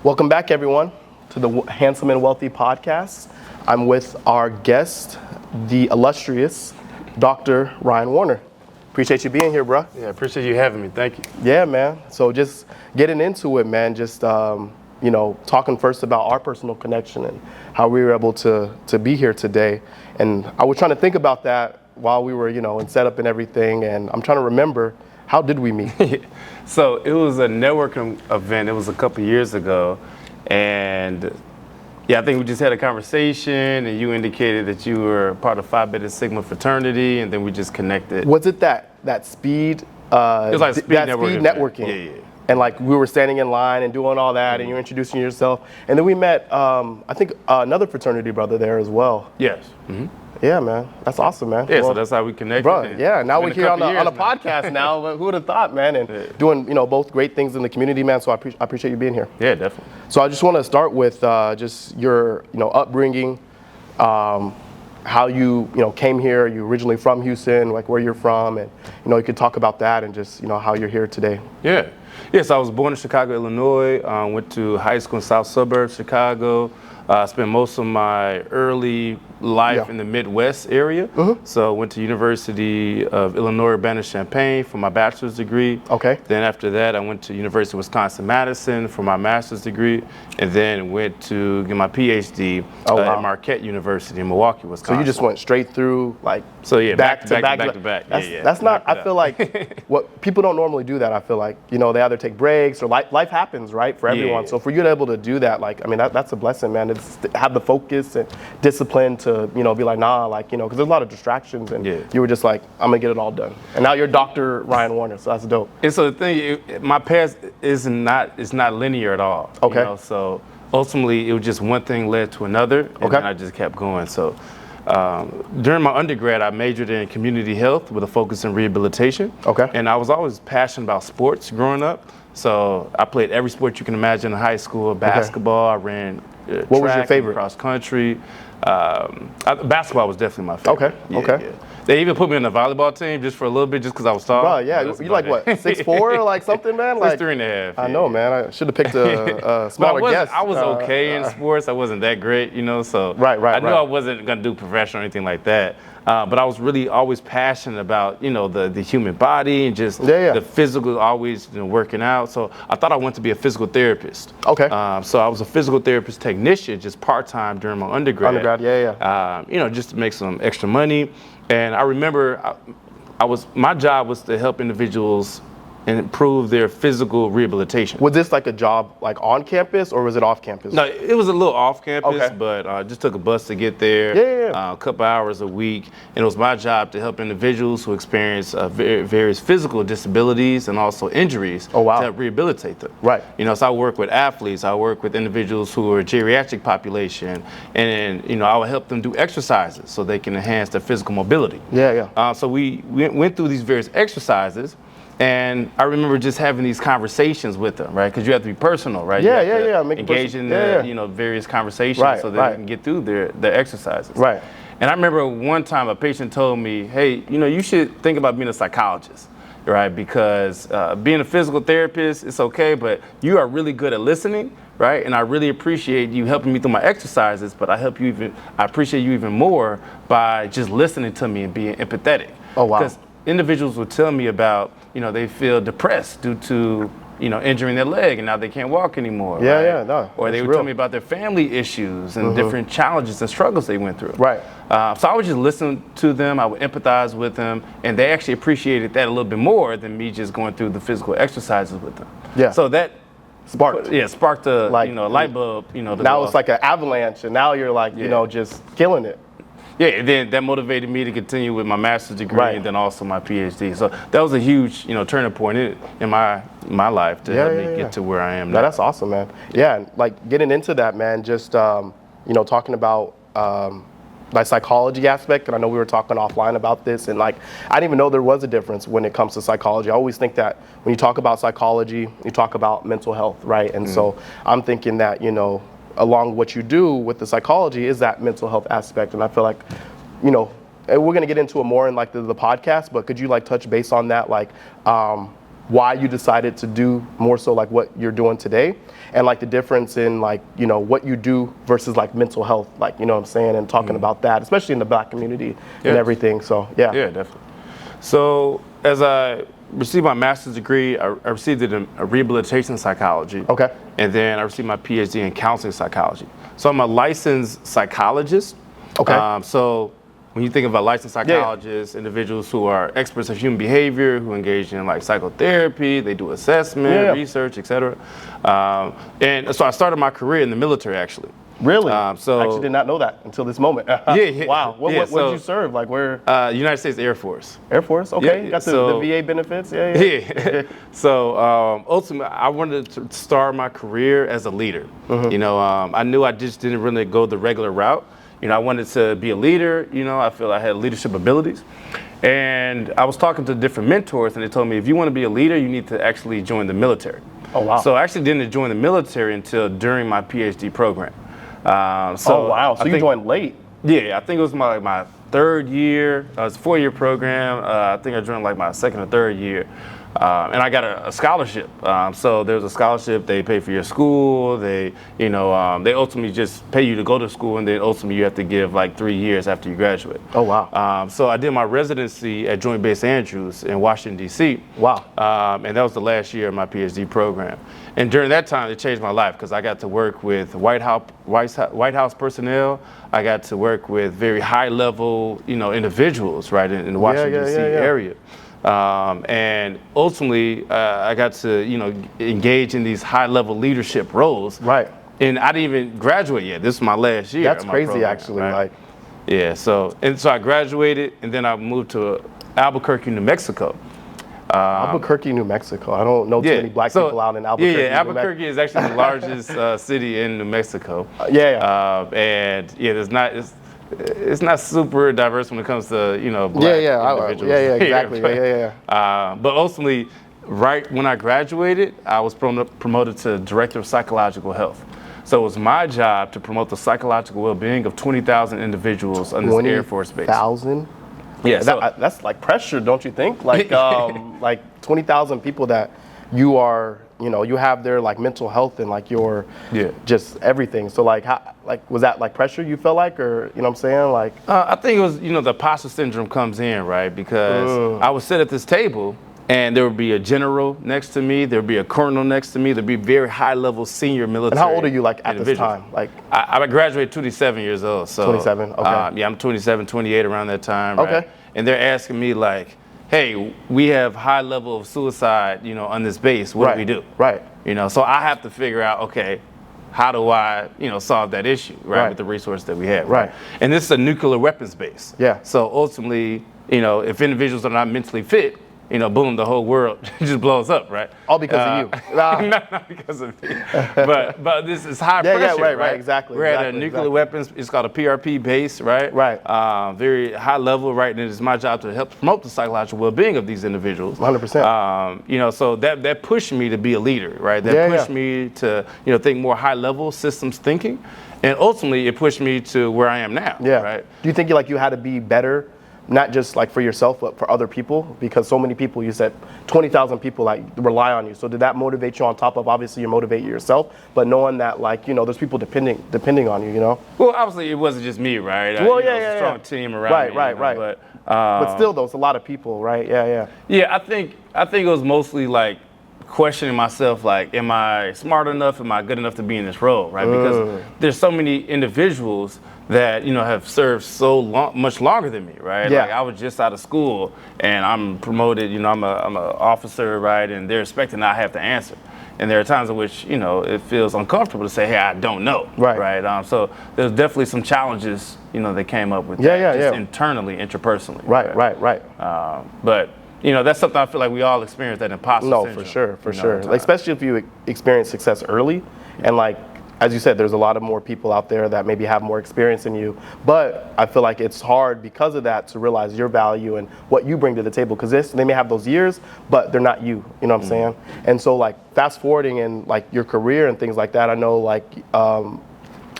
Welcome back, everyone, to the Handsome and Wealthy podcast. I'm with our guest, the illustrious Dr. Ryan Warner. Appreciate you being here, bro. Yeah, appreciate you having me. Thank you. Yeah, man. So just getting into it, man, just, talking first about our personal connection and how we were able to be here today. And I was trying to think about that while we were, in setup and everything. And I'm trying to remember, how did we meet? So it was a networking event. It was a couple years ago. And yeah, I think we just had a conversation and you indicated that you were part of Phi Beta Sigma fraternity, and then we just connected. Was it that speed? It was like speed networking. Yeah. And like we were standing in line and doing all that, and you're introducing yourself. And then we met, I think, another fraternity brother there as well. Yes. Mm-hmm. Yeah, man. That's awesome, man. Yeah, so that's how we connected. Bro, yeah, now we're here on a podcast now. Who would have thought, man? And doing, both great things in the community, man. So I appreciate you being here. Yeah, definitely. So I just want to start with just your, upbringing, how you, came here. You originally from Houston, like where you're from, and you could talk about that and just, how you're here today. Yeah. Yes, I was born in Chicago, Illinois. Went to high school in South Suburbs, Chicago. Spent most of my early life in the Midwest area. Mm-hmm. So went to University of Illinois Urbana-Champaign for my bachelor's degree. Okay. Then after that, I went to University of Wisconsin-Madison for my master's degree, and then went to get my PhD at Marquette University in Milwaukee, Wisconsin. So you just went straight through, like, back to back. That's not, I feel like, what people don't normally do that. I feel like, they either take breaks or life happens, right, for everyone. So for you to be able to do that, like, I mean, that's a blessing, man. It's to have the focus and discipline to, be like, nah, like, because there's a lot of distractions, and you were just like, I'm gonna get it all done. And now you're Dr. Ryan Warner, so that's dope. And so the thing, my path is not linear at all. Okay. So ultimately, it was just one thing led to another, and then I just kept going. So during my undergrad, I majored in community health with a focus in rehabilitation. Okay. And I was always passionate about sports growing up. So I played every sport you can imagine in high school. Basketball, I ran what was your favorite? Cross country. Basketball was definitely my favorite. Okay. Yeah. They even put me on the volleyball team just for a little bit, just because I was tall. Bro, yeah, you're like what, 6'4" or like something, man? Like 3.5. I know, man. I should have picked a smaller guest. I was okay in sports. I wasn't that great, so right. I knew I wasn't gonna do professional or anything like that. But I was really always passionate about, the human body and just the physical, always working out. So I thought I wanted to be a physical therapist. Okay. So I was a physical therapist technician, just part-time during my undergrad. Just to make some extra money. And I remember my job was to help individuals and improve their physical rehabilitation. Was this like a job like on campus, or was it off campus? No, it was a little off campus, but I just took a bus to get there. A couple hours a week, and it was my job to help individuals who experience various physical disabilities and also injuries to help rehabilitate them. Right. So I work with athletes, I work with individuals who are a geriatric population, and I would help them do exercises so they can enhance their physical mobility. So we went through these various exercises. And I remember just having these conversations with them, right? Because you have to be personal, right? Engage in the, various conversations so that they can get through their exercises. Right. And I remember one time a patient told me, hey, you should think about being a psychologist, right? Because being a physical therapist, it's okay, but you are really good at listening, right? And I really appreciate you helping me through my exercises, but I appreciate you even more by just listening to me and being empathetic. Oh, wow. Because individuals would tell me about, they feel depressed due to, injuring their leg and now they can't walk anymore. Or they would tell me about their family issues and different challenges and struggles they went through. Right. So I would just listen to them, I would empathize with them, and they actually appreciated that a little bit more than me just going through the physical exercises with them. Yeah. So that sparked a light bulb, now it's like an avalanche, and now you're like, just killing it. Yeah, and then that motivated me to continue with my master's degree and then also my PhD. So that was a huge, turning point in my life to help me get to where I am now. That's awesome, man. Yeah, like getting into that, man, just, talking about my psychology aspect, and I know we were talking offline about this, and like, I didn't even know there was a difference when it comes to psychology. I always think that when you talk about psychology, you talk about mental health, right? And so I'm thinking that, along what you do with the psychology is that mental health aspect. And I feel like, we're going to get into it more in like the podcast, but could you like touch base on that? Like, why you decided to do more so like what you're doing today, and like the difference in like, you know, what you do versus like mental health, like, you know what I'm saying, and talking about that, especially in the Black community and everything. So yeah. Yeah, definitely. So as I received my master's degree, I received it in rehabilitation psychology. Okay. And then I received my PhD in counseling psychology. So I'm a licensed psychologist. Okay. So when you think of a licensed psychologist, individuals who are experts of human behavior, who engage in like psychotherapy, they do assessment, research, etc. And so I started my career in the military, actually. Really? So I actually did not know that until this moment. Wow. What did you serve? Like where? United States Air Force. Air Force. Okay. You got the VA benefits. Yeah. So ultimately, I wanted to start my career as a leader. You know, I knew I just didn't really go the regular route. You know, I wanted to be a leader. You know, I feel I had leadership abilities. And I was talking to different mentors, and they told me, if you want to be a leader, you need to actually join the military. Oh, wow. So I actually didn't join the military until during my PhD program. Oh, wow. So you joined late. Yeah, I think it was my third year. It was a 4-year program. I think I joined like my second or third year. And I got a scholarship. So there's a scholarship. They pay for your school. They ultimately just pay you to go to school, and then ultimately you have to give like 3 years after you graduate. Oh, wow. So I did my residency at Joint Base Andrews in Washington, D.C. Wow. And that was the last year of my PhD program. And during that time, it changed my life because I got to work with White House personnel. I got to work with very high-level, individuals, right, in the Washington, D.C. area. And ultimately, I got to, engage in these high-level leadership roles. Right. And I didn't even graduate yet. This is my last year. That's crazy, program, actually. right? Like. Yeah. So I graduated, and then I moved to Albuquerque, New Mexico. Albuquerque, New Mexico. I don't know too many Black people out in Albuquerque. Yeah, Albuquerque is actually the largest city in New Mexico. And it's not super diverse when it comes to Black individuals. Exactly. But ultimately, right when I graduated, I was promoted to director of psychological health. So it was my job to promote the psychological well-being of 20,000 individuals on this Air Force base. 20,000. Yeah, that's like pressure, don't you think? Like, like 20,000 people that you are, you have their like mental health and like your, just everything. So like, was that like pressure you felt like, or you know what I'm saying? Like, I think it was, the imposter syndrome comes in, right? Because I would sit at this table, and there would be a general next to me, there would be a colonel next to me, there'd be very high-level senior military. And how old are you like at this time? Like, I graduated 27 years old. So 27. Okay. Yeah, I'm 27, 28 around that time. Okay. Right? And they're asking me like, hey, we have high level of suicide, on this base. What do we do? Right. So I have to figure out, okay, how do I, solve that issue, right, with the resources that we have. Right. And this is a nuclear weapons base. Yeah. So ultimately, if individuals are not mentally fit, boom, the whole world just blows up, right? All because of you. Not because of me. But this is high pressure, right? Exactly. We're at a nuclear weapons, it's called a PRP base, right? Right. Very high level, right? And it's my job to help promote the psychological well-being of these individuals. 100%. So that pushed me to be a leader, right? That pushed me to, think more high level systems thinking. And ultimately, it pushed me to where I am now, right? Do you think you had to be better, not just like for yourself, but for other people? Because so many people, you said 20,000 people like rely on you. So did that motivate you on top of obviously you motivate yourself, but knowing that there's people depending on you, Well, obviously it wasn't just me, right? Well, it's a strong team around me. Right. But still though, it's a lot of people, right? Yeah, I think it was mostly like questioning myself, like, am I smart enough? Am I good enough to be in this role, right? Because there's so many individuals that have served so much longer than me, right? Yeah. Like I was just out of school and I'm promoted, I'm an officer, right? And they're expecting I have to answer. And there are times in which it feels uncomfortable to say, hey, I don't know, right? So there's definitely some challenges that came up with that, internally, interpersonally. Right. But that's something I feel like we all experience, that imposter syndrome. No, for sure. Like, especially if you experience success early, and like, as you said, there's a lot of more people out there that maybe have more experience than you. But I feel like it's hard because of that to realize your value and what you bring to the table. Because they may have those years, but they're not you. You know what I'm saying? And so like fast forwarding and like your career and things like that, I know like on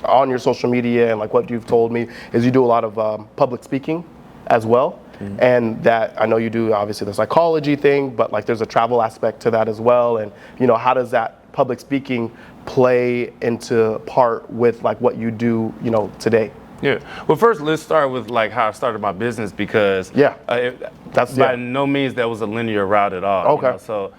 your social media and like what you've told me is you do a lot of public speaking as well. And that, I know you do obviously the psychology thing, but like there's a travel aspect to that as well. And, you know, how does that public speaking play into part with like what you do, you know, today? Yeah. Well, first, let's start with like how I started my business, because that's by no means that was a linear route at all. Okay. You know? So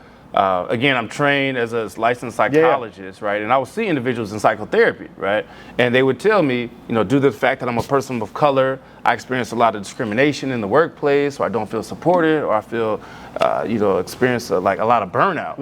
again, I'm trained as a licensed psychologist, right? And I would see individuals in psychotherapy, right? And they would tell me, you know, due to the fact that I'm a person of color, I experience a lot of discrimination in the workplace, or I don't feel supported, or I feel, you know, experience like a lot of burnout.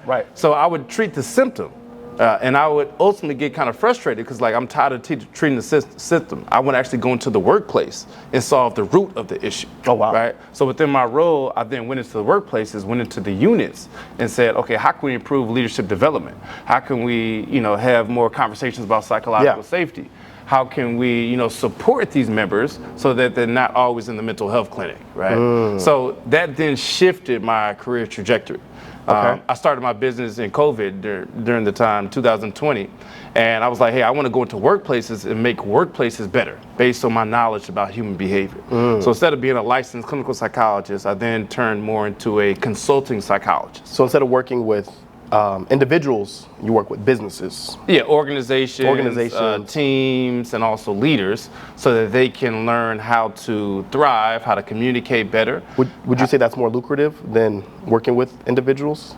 Right. So I would treat the symptom. And I would ultimately get kind of frustrated because, like, I'm tired of treating the system. I want to actually go into the workplace and solve the root of the issue. Oh, wow. Right? So within my role, I then went into the workplaces, went into the units, and said, okay, how can we improve leadership development? How can we, you know, have more conversations about psychological safety? How can we, you know, support these members so that they're not always in the mental health clinic, right? So that then shifted my career trajectory. I started my business in COVID during the time 2020, and I was like, hey, I want to go into workplaces and make workplaces better based on my knowledge about human behavior. So instead of being a licensed clinical psychologist, I then turned more into a consulting psychologist. So instead of working with individuals, you work with businesses. Yeah, organizations, teams, and also leaders, so that they can learn how to thrive, how to communicate better. Would you say that's more lucrative than working with individuals?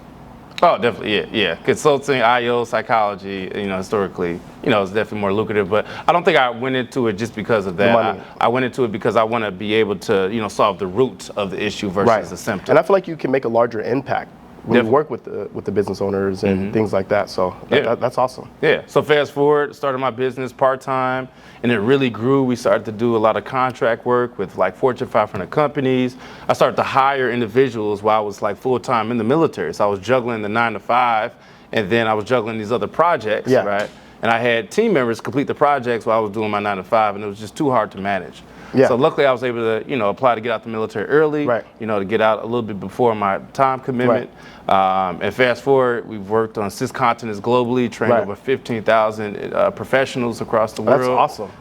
Oh, definitely, yeah. Consulting, IO, psychology, you know, historically, you know, it's definitely more lucrative. But I don't think I went into it just because of that. I went into it because I want to be able to, you know, solve the root of the issue versus the symptom. And I feel like you can make a larger impact when you work with the business owners and things like that. So that's awesome. Yeah. So fast forward, started my business part-time, and it really grew. We started to do a lot of contract work with like Fortune 500 companies. I started to hire individuals while I was like full-time in the military. So I was juggling the 9 to 5, and then I was juggling these other projects, right? And I had team members complete the projects while I was doing my 9 to 5, and it was just too hard to manage. So luckily I was able to, you know, apply to get out the military early, you know, to get out a little bit before my time commitment. And fast forward, we've worked on 6 continents globally, trained over 15,000 professionals across the world. That's awesome.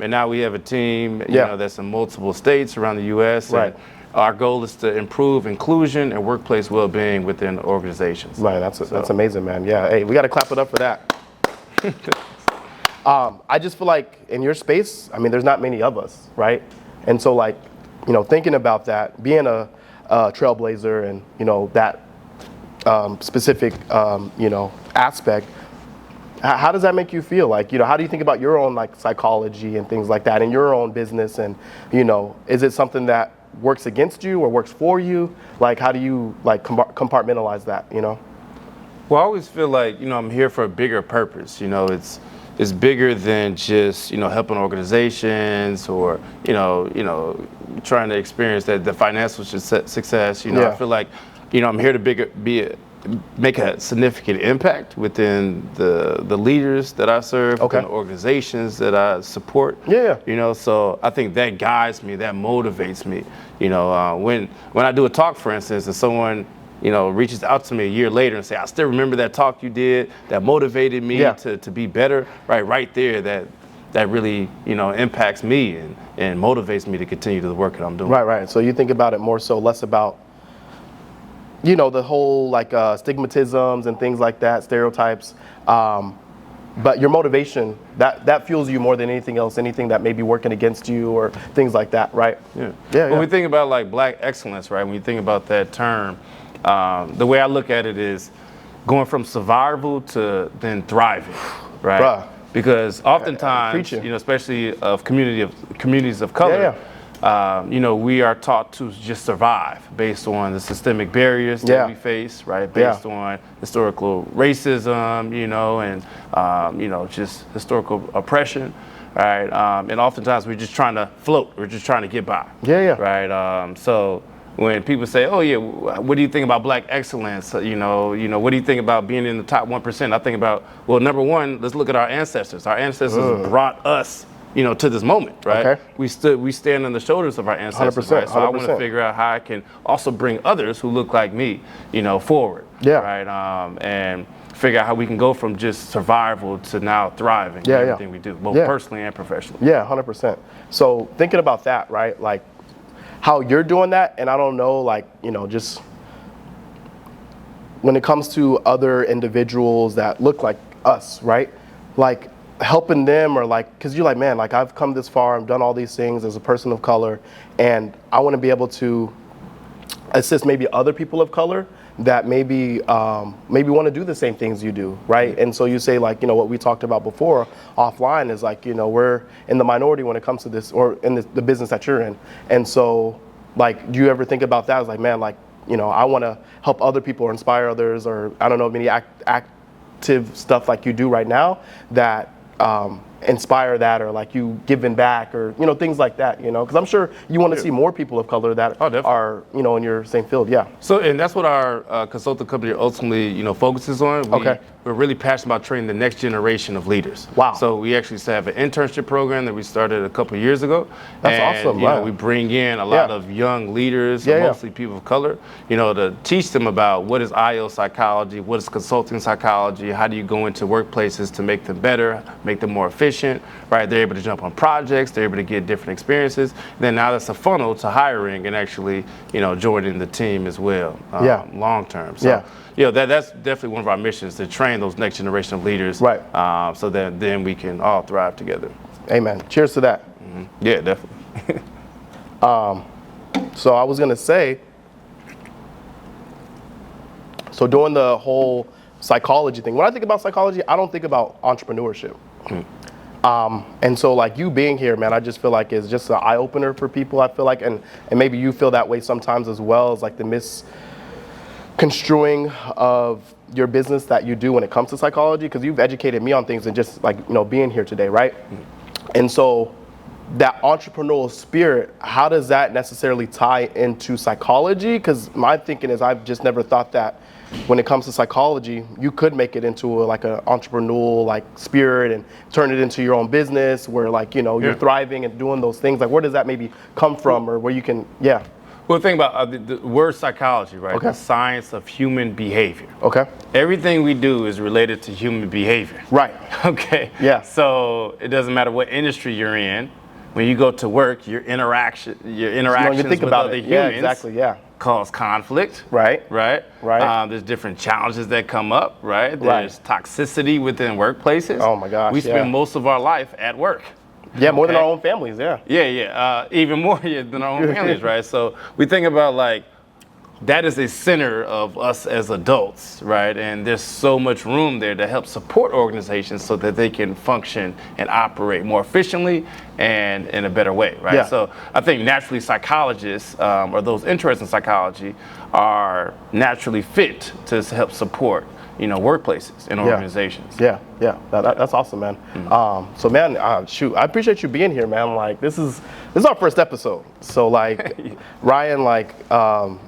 And now we have a team, you know, that's in multiple states around the U.S. And our goal is to improve inclusion and workplace well-being within organizations. That's amazing, man. Yeah, hey, we got to clap it up for that. I just feel like in your space, I mean, there's not many of us, right? And so, like, you know, thinking about that, being a trailblazer and, you know, that specific, you know, aspect, how does that make you feel? Like, you know, how do you think about your own, like, psychology and things like that in your own business? And, you know, is it something that works against you or works for you? Like, how do you, like, compartmentalize that, you know? Well, I always feel like, you know, I'm here for a bigger purpose. You know, it's bigger than just, you know, helping organizations or, you know, trying to experience the financial success. You know, I feel like, you know, I'm here to make a significant impact within the leaders that I serve, within the organizations that I support. You know, so I think that guides me, that motivates me. You know, when I do a talk, for instance, and someone, you know, reaches out to me a year later and say, I still remember that talk you did that motivated me to be better, right there, that really, you know, impacts me and motivates me to continue the work that I'm doing. Right. So you think about it more so less about, you know, the whole like stigmatisms and things like that, stereotypes, but your motivation, that fuels you more than anything else, anything that may be working against you or things like that, right? When we think about like Black excellence, right, when you think about that term, the way I look at it is going from survival to then thriving, right? Because oftentimes, you know, especially of communities of color, you know, we are taught to just survive based on the systemic barriers that we face, right? Based on historical racism, you know, and you know, just historical oppression, right? And oftentimes we're just trying to float, we're just trying to get by, right? So when people say, "Oh yeah, what do you think about Black excellence?" You know, what do you think about being in the top 1%? I think about, well, number one, let's look at our ancestors. Our ancestors brought us, you know, to this moment, right? We stand on the shoulders of our ancestors, 100%, right? So I want to figure out how I can also bring others who look like me, you know, forward, right? And figure out how we can go from just survival to now thriving in everything we do, both personally and professionally. 100%. So thinking about that, right? Like, how you're doing that, and I don't know, like, just when it comes to other individuals that look like us, right? Like helping them, or like, because you're like, man, like I've come this far, I've done all these things as a person of color, and I want to be able to assist maybe other people of color that maybe want to do the same things you do, right? And so you say, like, what we talked about before offline is like, we're in the minority when it comes to this, or in the business that you're in. And so, like, do you ever think about that? It's like, man, like, I want to help other people or inspire others, or I don't know, many active stuff like you do right now that inspire that, or like you giving back, or things like that, because I'm sure you want to see more people of color that are in your same field. Yeah. So, and that's what our consulting company ultimately focuses on. We're really passionate about training the next generation of leaders. Wow. So we actually have an internship program that we started a couple of years ago. That's awesome. Wow. We bring in a lot of young leaders, mostly people of color, to teach them about what is IO psychology, what is consulting psychology, how do you go into workplaces to make them better, make them more efficient, right? They're able to jump on projects, they're able to get different experiences. Then now that's a funnel to hiring and actually, joining the team as well, long term. So, that's definitely one of our missions, to train those next generation of leaders, right? So that then we can all thrive together. Amen. Cheers to that. Mm-hmm. Yeah, definitely. So I was gonna say, so doing the whole psychology thing, when I think about psychology, I don't think about entrepreneurship. And so, like, you being here, man, I just feel like it's just an eye opener for people. I feel like, and maybe you feel that way sometimes as well, as like the misconstruing of your business that you do when it comes to psychology, because you've educated me on things, and just like, being here today, right? And so that entrepreneurial spirit, how does that necessarily tie into psychology? Because my thinking is, I've just never thought that when it comes to psychology, you could make it into like an entrepreneurial like spirit and turn it into your own business where, like, you're thriving and doing those things. Like, where does that maybe come from, or where you can, Well, the thing about the word psychology, right? The science of human behavior. Okay. Everything we do is related to human behavior. Right. Okay. Yeah. So it doesn't matter what industry you're in. When you go to work, your interactions with other humans cause conflict. Right. Right. Right. There's different challenges that come up. Right. There's toxicity within workplaces. Oh my gosh. We spend most of our life at work. Yeah, more than our own families. Even more than our own families, right? So we think about, like, that is a center of us as adults, right? And there's so much room there to help support organizations so that they can function and operate more efficiently and in a better way, right? So I think naturally psychologists, or those interested in psychology, are naturally fit to help support workplaces and organizations. That's awesome, man. So, man, shoot, I appreciate you being here, man. Like, this is our first episode. So, like, Ryan, like,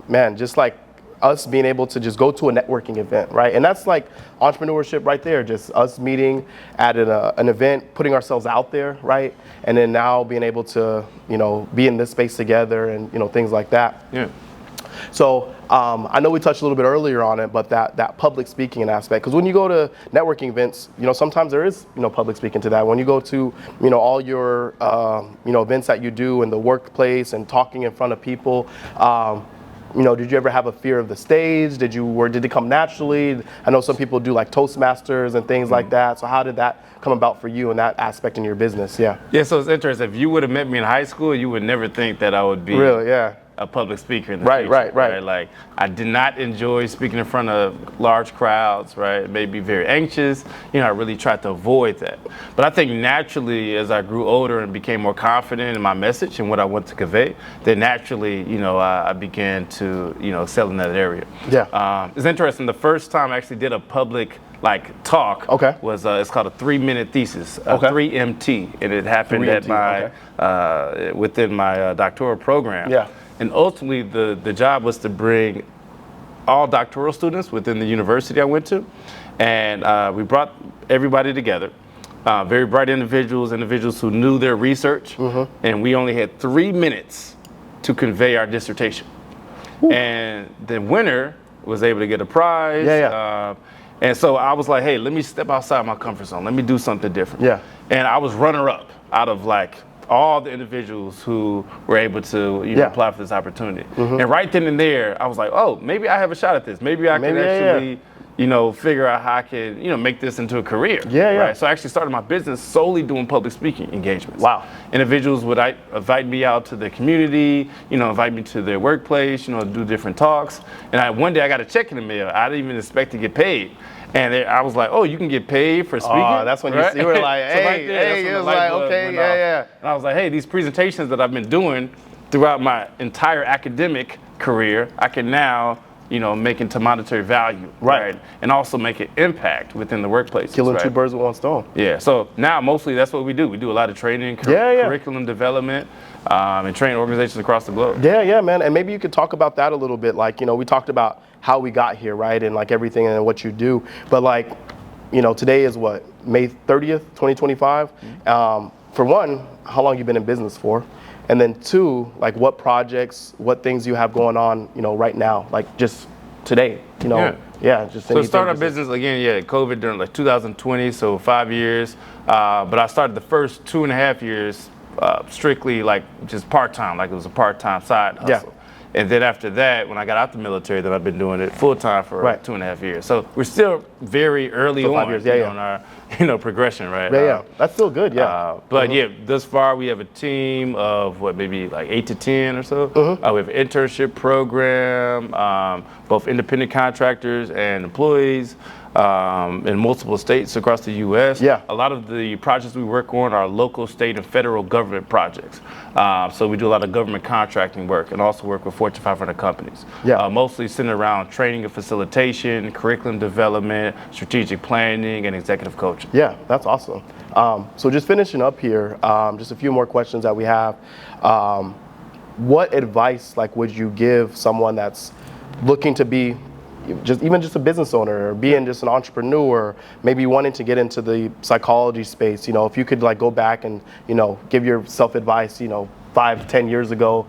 man, just like us being able to just go to a networking event, right? And that's like entrepreneurship right there. Just us meeting at an event, putting ourselves out there, right? And then now being able to, be in this space together and, things like that. Yeah. So I know we touched a little bit earlier on it, but that public speaking aspect, because when you go to networking events, sometimes there is, public speaking to that. When you go to, all your, events that you do in the workplace and talking in front of people, did you ever have a fear of the stage? Did it come naturally? I know some people do like Toastmasters and things like that. So how did that come about for you in that aspect in your business? Yeah, so it's interesting. If you would have met me in high school, you would never think that I would be a public speaker in the future. Right. Like, I did not enjoy speaking in front of large crowds, right? It made me very anxious. I really tried to avoid that. But I think naturally, as I grew older and became more confident in my message and what I want to convey, then naturally, I began to, excel in that area. It's interesting. The first time I actually did a public talk was it's called a 3-minute thesis, 3MT, and it happened at within my doctoral program. And ultimately, the job was to bring all doctoral students within the university I went to, and we brought everybody together, very bright individuals who knew their research, and we only had 3 minutes to convey our dissertation. And the winner was able to get a prize. And so I was like, hey, let me step outside my comfort zone. Let me do something different. And I was runner-up out of like all the individuals who were able to apply for this opportunity. And right then and there, I was like, oh, maybe I have a shot at this. Maybe I can actually figure out how I can, make this into a career. Right? So I actually started my business solely doing public speaking engagements. Wow. Individuals would invite me out to their community, invite me to their workplace, do different talks. And one day I got a check in the mail. I didn't even expect to get paid. And I was like, oh, you can get paid for speaking? That's when you were like, hey, it was like, okay, yeah. And I was like, hey, these presentations that I've been doing throughout my entire academic career, I can now make into monetary value, right? And also make an impact within the workplace. Killing two birds with one stone. Yeah, so now mostly that's what we do. We do a lot of training, curriculum development, and train organizations across the globe. Yeah, man. And maybe you could talk about that a little bit. Like, we talked about how we got here, right? And like everything and what you do. But like, today is what, May 30th, 2025? For one, how long you been in business for? And then two, like what projects, what things you have going on, right now, like just today, just so start our business again, COVID during like 2020, so 5 years. But I started the first 2.5 years strictly like just part-time, like it was a part-time side hustle. And then after that, when I got out the military, then I've been doing it full time for 2.5 years. So we're still very early on, 5 years, on our progression, right? That's still good, But thus far we have a team of maybe like 8 to 10 or so. We have an internship program, both independent contractors and employees. In multiple states across the U.S. A lot of the projects we work on are local, state, and federal government projects. So we do a lot of government contracting work and also work with Fortune 500 companies. Mostly centered around training and facilitation, curriculum development, strategic planning, and executive coaching. Yeah, that's awesome. So just finishing up here, just a few more questions that we have. What advice would you give someone that's looking to be just a business owner or being just an entrepreneur, maybe wanting to get into the psychology space? If you could go back and give yourself advice 5-10 years ago,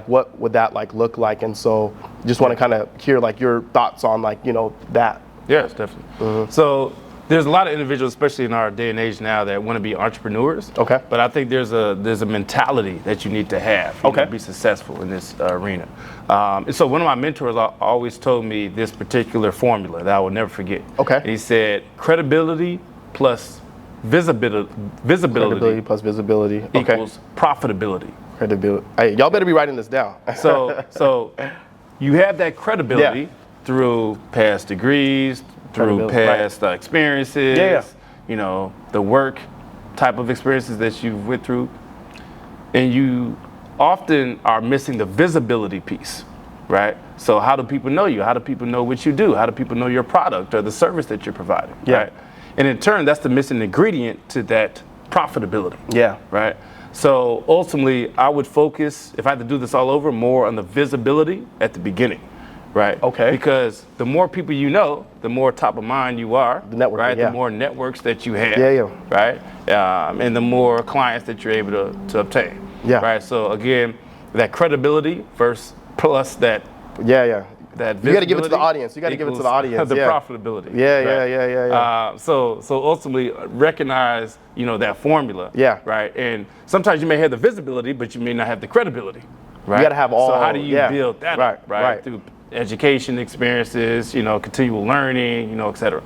what would that look like? And so just want to kind of hear your thoughts on that. Yes, definitely. So there's a lot of individuals, especially in our day and age now, that want to be entrepreneurs. But I think there's a mentality that you need to have to be successful in this arena. And so one of my mentors always told me this particular formula that I will never forget. And he said, credibility plus visibility. Credibility plus visibility equals profitability. Credibility. Hey, y'all better be writing this down. So you have that credibility through past degrees, through past experiences, the work type of experiences that you've went through. And you often are missing the visibility piece, right? So how do people know you? How do people know what you do? How do people know your product or the service that you're providing, right? And in turn, that's the missing ingredient to that profitability, right? So ultimately, I would focus, if I had to do this all over, more on the visibility at the beginning. Right. Because the more people you know, the more top of mind you are. The network, right? The more networks that you have. Right. And the more clients that you're able to obtain. Right. So again, that credibility plus that. That you got to give it to the audience. You got to give it to the audience. The profitability. So ultimately recognize that formula. Right. And sometimes you may have the visibility, but you may not have the credibility. Right. You got to have all. So how do you build that up, right? Through education experiences, continual learning, et cetera.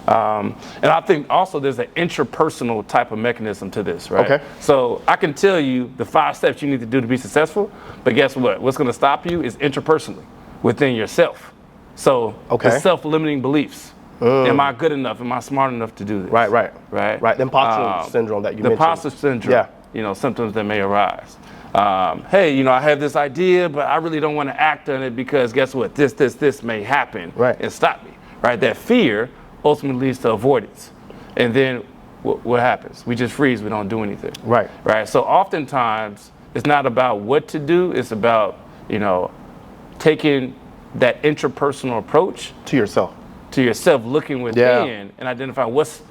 And I think also there's an interpersonal type of mechanism to this, right? So I can tell you the 5 steps you need to do to be successful, but guess what? What's going to stop you is interpersonally within yourself. So the self-limiting beliefs. Am I good enough? Am I smart enough to do this? Right. The imposter syndrome that you mentioned. The imposter syndrome, symptoms that may arise. Hey, I have this idea, but I really don't want to act on it because guess what? This may happen and stop me, right? That fear ultimately leads to avoidance. And then what happens? We just freeze, we don't do anything. Right. So oftentimes it's not about what to do, it's about, taking that interpersonal approach to yourself, looking within and identify what's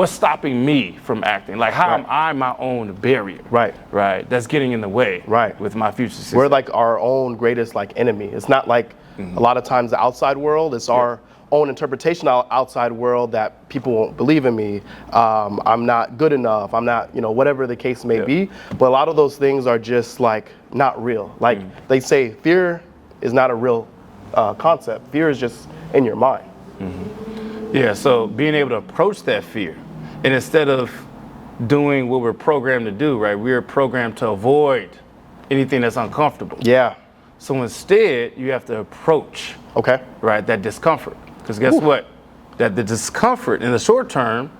stopping me from acting? How am I my own barrier? Right. That's getting in the way. With my future success. We're our own greatest enemy. It's not a lot of times the outside world. It's our own interpretation outside world that people won't believe in me. I'm not good enough. I'm not, whatever the case may be. But a lot of those things are just like not real. Like they say, fear is not a real concept. Fear is just in your mind. Yeah, so being able to approach that fear, and instead of doing what we're programmed to do, right? We're programmed to avoid anything that's uncomfortable. Yeah. So instead, you have to approach, right, that discomfort. Because guess what? That the discomfort in the short term,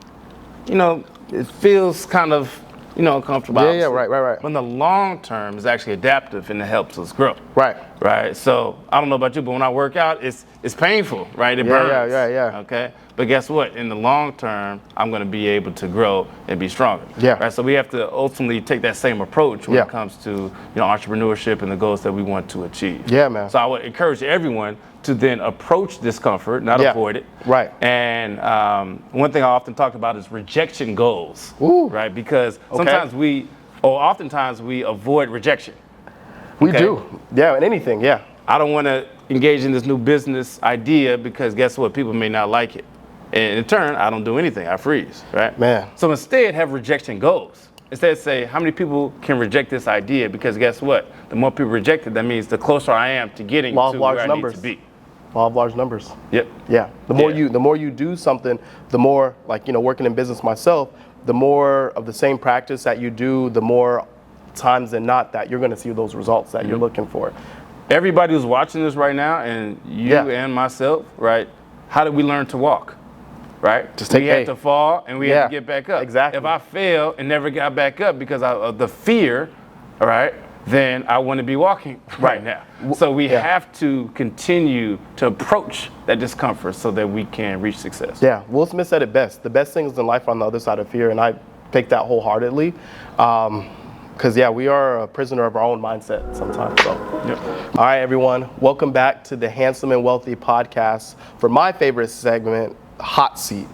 it feels kind of, uncomfortable. Yeah, right. But in the long term, it's actually adaptive and it helps us grow. Right. So I don't know about you, but when I work out, it's painful, right? It burns. Yeah. Okay. But guess what? In the long term, I'm going to be able to grow and be stronger. Yeah. Right. So we have to ultimately take that same approach when it comes to entrepreneurship and the goals that we want to achieve. Yeah, man. So I would encourage everyone to then approach discomfort, not avoid it. Right. And one thing I often talk about is rejection goals. Right. Because sometimes oftentimes we avoid rejection. We do. Yeah, in anything. Yeah. I don't want to engage in this new business idea because guess what? People may not like it. And in turn, I don't do anything. I freeze, right? Man. So instead, have rejection goals. Instead, say, how many people can reject this idea? Because guess what? The more people reject it, that means the closer I am to getting to where I need to be. Law of large numbers. Yep. Yeah. The more you do something, the more, like, working in business myself, the more of the same practice that you do, the more times than not that you're going to see those results that you're looking for. Everybody who's watching this right now, and you and myself, right? How did we learn to walk? Right? We had to fall and we had to get back up. Exactly. If I fail and never got back up because of the fear, all right, then I wouldn't be walking right now. So we have to continue to approach that discomfort so that we can reach success. Yeah, Will Smith said it best. The best things in life are on the other side of fear, and I take that wholeheartedly. Because, we are a prisoner of our own mindset sometimes. So, All right, everyone. Welcome back to the Handsome and Wealthy podcast for my favorite segment, Hot Seat.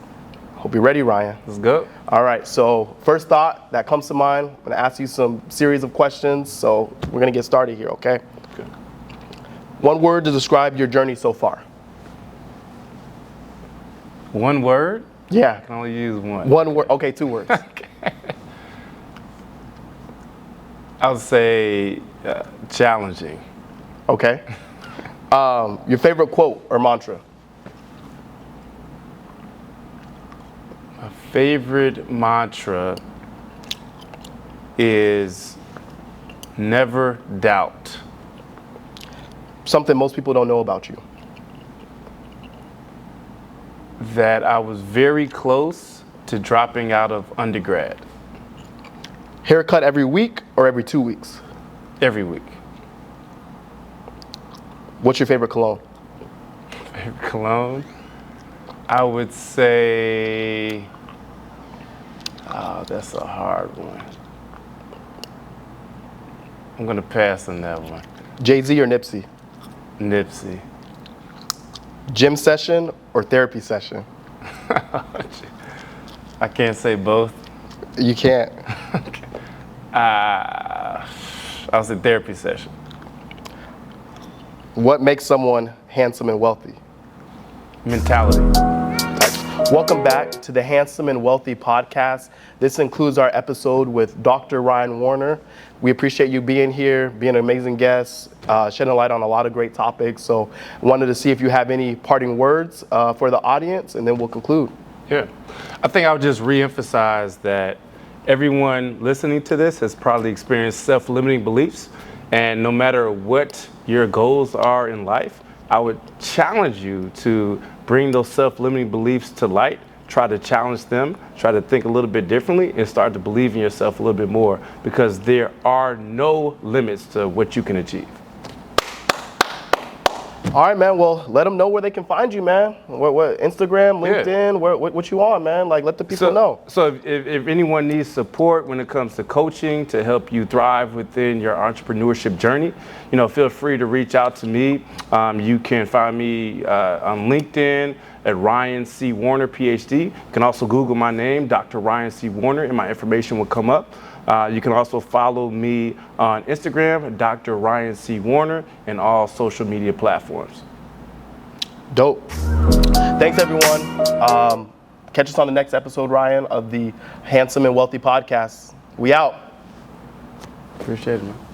Hope you're ready, Ryan. Let's go. All right, so first thought that comes to mind, I'm going to ask you some series of questions. So we're going to get started here, okay? One word to describe your journey so far. One word? Yeah. I can only use one. One word. Okay, 2 words. I would say challenging. Okay. Your favorite quote or mantra? My favorite mantra is never doubt. Something most people don't know about you. That I was very close to dropping out of undergrad. Haircut every week or every 2 weeks? Every week. What's your favorite cologne? Favorite cologne? I would say, that's a hard one. I'm gonna pass on that one. Jay-Z or Nipsey? Nipsey. Gym session or therapy session? I can't say both. You can't. I'll say therapy session. What makes someone handsome and wealthy? Mentality. Welcome back to the Handsome and Wealthy podcast. This includes our episode with Dr. Ryan Warner. We appreciate you being here, being an amazing guest, shedding light on a lot of great topics. So I wanted to see if you have any parting words for the audience, and then we'll conclude. Yeah. I think I would just reemphasize that everyone listening to this has probably experienced self-limiting beliefs. And no matter what your goals are in life, I would challenge you to bring those self-limiting beliefs to light, try to challenge them, try to think a little bit differently, and start to believe in yourself a little bit more, because there are no limits to what you can achieve. All right, man. Well, let them know where they can find you, man. What Instagram, LinkedIn, what you on, man? Like, let the people know. So if anyone needs support when it comes to coaching to help you thrive within your entrepreneurship journey, feel free to reach out to me. You can find me on LinkedIn at Ryan C. Warner, PhD. You can also Google my name, Dr. Ryan C. Warner, and my information will come up. You can also follow me on Instagram, Dr. Ryan C. Warner, and all social media platforms. Dope. Thanks, everyone. Catch us on the next episode, Ryan, of the Handsome and Wealthy podcast. We out. Appreciate it, man.